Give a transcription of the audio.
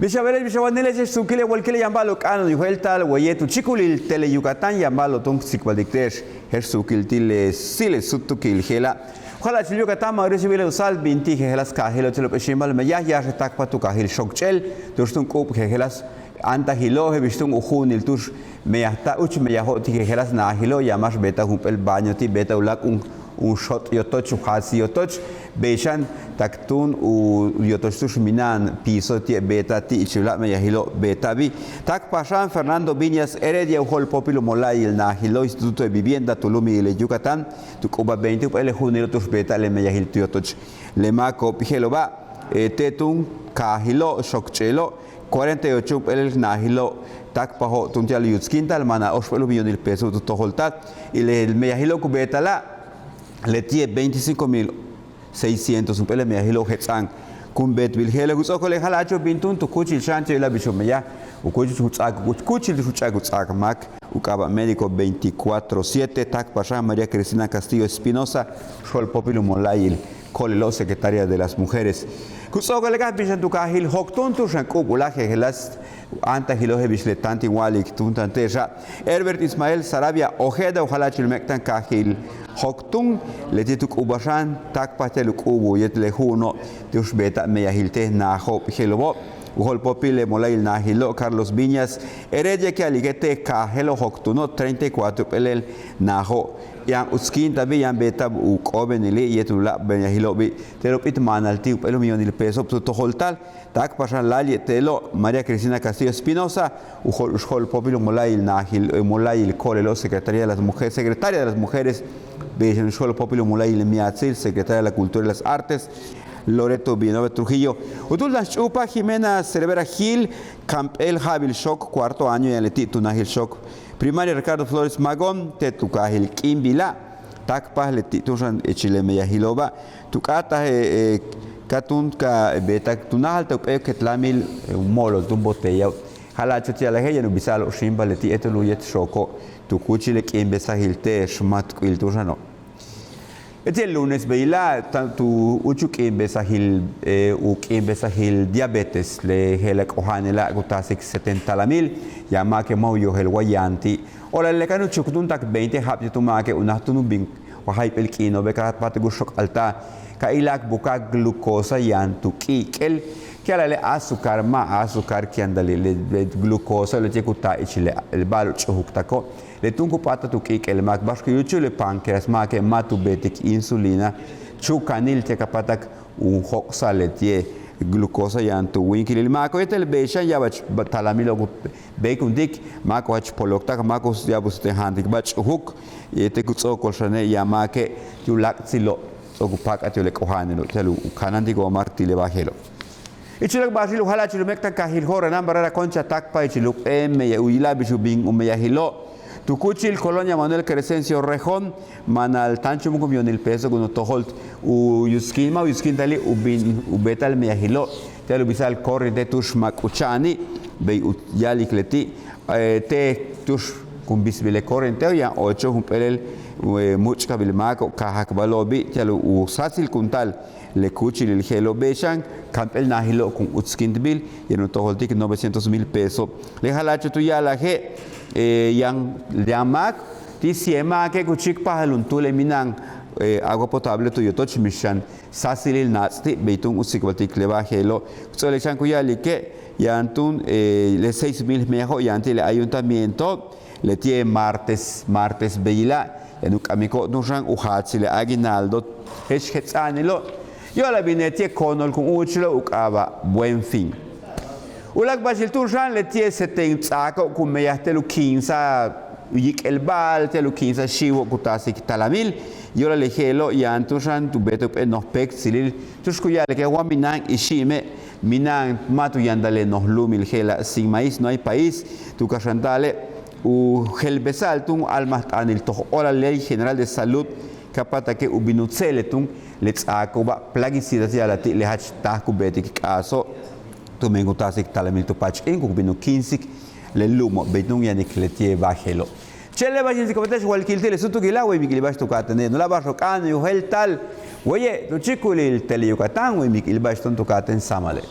Bishaberes bishabanele sukile walkile yambalo kano ni heltal wayetu chikulil tele Yucatán yambalo ton sikwadiktesh her sukil tile sile sutukil hela khala chil Yucatán ma resibile usal binti helas kahilo chelo peshimal me ya takpa tu kahil shokchel durstun kup helas anta hilo he bistun ujunil tush me yahta uch me yahoti helas na hilo yamash beta humpel baño ti beta ulak un shot yotoch hasi yotoch beishan taktun u yotoch minan piso ti beta ti ichula me yahilo beta bi tak pasan Fernando Viñas Heredia hol popilo molay el nahilo Instituto de Vivienda Tulumi le Yucatán tu kuba 20 el junio tus beta le me yahil yotoch le mako pijelo ba tetun kahilo shokchelo 48 el nahilo tak paho tuntial yutskintal mana 8 millones pesos tu holtat y le me yahilo kubeta la le tie 25.600 un pele me hilo hetsan kun bet bil hele gutso kole halacho bintun to kuchil chante la bishomeya u kuchil utsak mak u kaba médico 24/7 tak pasha María Cristina Castillo Espinosa sol populum molail kolelo secretaria de las mujeres gutso kole ka bishan tu kahil hoktun tu shan kubula helas anta hilo he bisletanti walik tuntanteja Herbert Ismael Sarabia Ojeda ojalá chilmektan kahil hoktun letituk ubashan tak pateluk ubu yetle huno tus beta me yahilte na hop helobo uhol popile molail na hilo Carlos Viñas Heredia que aligete ka helo hoktuno 34 pelel na ho yang uskin tabi yang beta u kobenili yetula ben yahilo bi telopit manalti pelo millonil peso to holtal tak pasan lali telo María Cristina Castillo Espinosa uhol popile molail na hil molail kolelo secretaria de las mujeres Bejen Solo Popilo Mulay Miatzil, secretaria de la Cultura y las Artes, Loreto Villanueva Trujillo. Utul Chupa Jimena Cervera Gil, Campel Jabil Shock, cuarto año y Aleti Tunahil Shock. Primaria Ricardo Flores Magón, Tetucahil Kimbila, Takpa Leti Tusan Echile Meyahiloba, Tucata Katunka Betak Tunahal Taupe Ketlamil, un molo, un botella. Halacho tia la heya no bisalo shimba leti etoluyet shoko tu kuchile kimbesa hilte shmat iltusano el lunes beila tanto uchu kimbesa hil u kimbesa hil diabetes le helek ohanela gutasik 70.000 yama ke mauyo hel wayanti ola le kanu chukdun tak 20 hab tuma ke unahtunu bing wa hypel kino beka patigu shok alta ka ilak buka glucosa yantu kikel que le azúcar que andale le glucosa le chekuta ichile el balu chuktako le tunku pata tu kik el mak bashku yuchu le pancreas make matu betik insulina chukanil te kapatak un hoxa le tie glucosa yantu winkil el mako etel beshan yabach talamilo bekundik mako hach poloktak mako yabus te handik bach huk yete kutso kolshane yamake tulak silo okupak atole kohanelo telu kanandigo martile bajelo Ichilak basilu hala chilumekta kahil hora nambarara concha takpa ichiluk ya uila bishubing umeyahilo tukuchil colonia Manuel Crescencio Rejón manal tancho mukum yonil peso guno toholt u yuskin tali ubetal meyahilo telu bisal corrente tush makuchani bei yalik leti te tush kumbisbile corrente ya 8 humpelel muchka bilmako kahak balobi telu u sasil kuntal le kuchil el gelo beshan campel nahilo con utskindbil y en toholtik 900.000 pesos le halacho tu ya la ge yang llamak ti siema que kuchik pahalun tu le minan agua potable tu yotoch mishan sasilil natsti beitun usikwatik le bajelo so le chan kuyali que yantun le 6.000 mejo yanti le ayuntamiento le tie martes beila en ukamiko nushan uhatsile aguinaldo hechhetsanilo yo la binetie conol con uchlo ukaba buen fin ulak basil turshan le tie 70 con meyastelu 15 yik el bal telu 15 shiwo kutasik talamil yo la lejelo ya antushan tu beto no pek silil tuskuya le que waminan ishime minan matu yandale no lumil gela sin maíz no hay país tu kashandale u helbesal tun almas anil to ola ley general de salud kapata ke ubinutseletung let's akoba plaguicida ya la le hach ta kubetik kaso tu mengutasik talamil tu pach en kubinu 15 le lumo betun yanik letie bajelo chele bajin si kometesh walkil tele sutu gila we mikil bash tu katane no la bajo kan yo hel tal oye tu chikulil tele Yucatán we mikil bash tu katen samale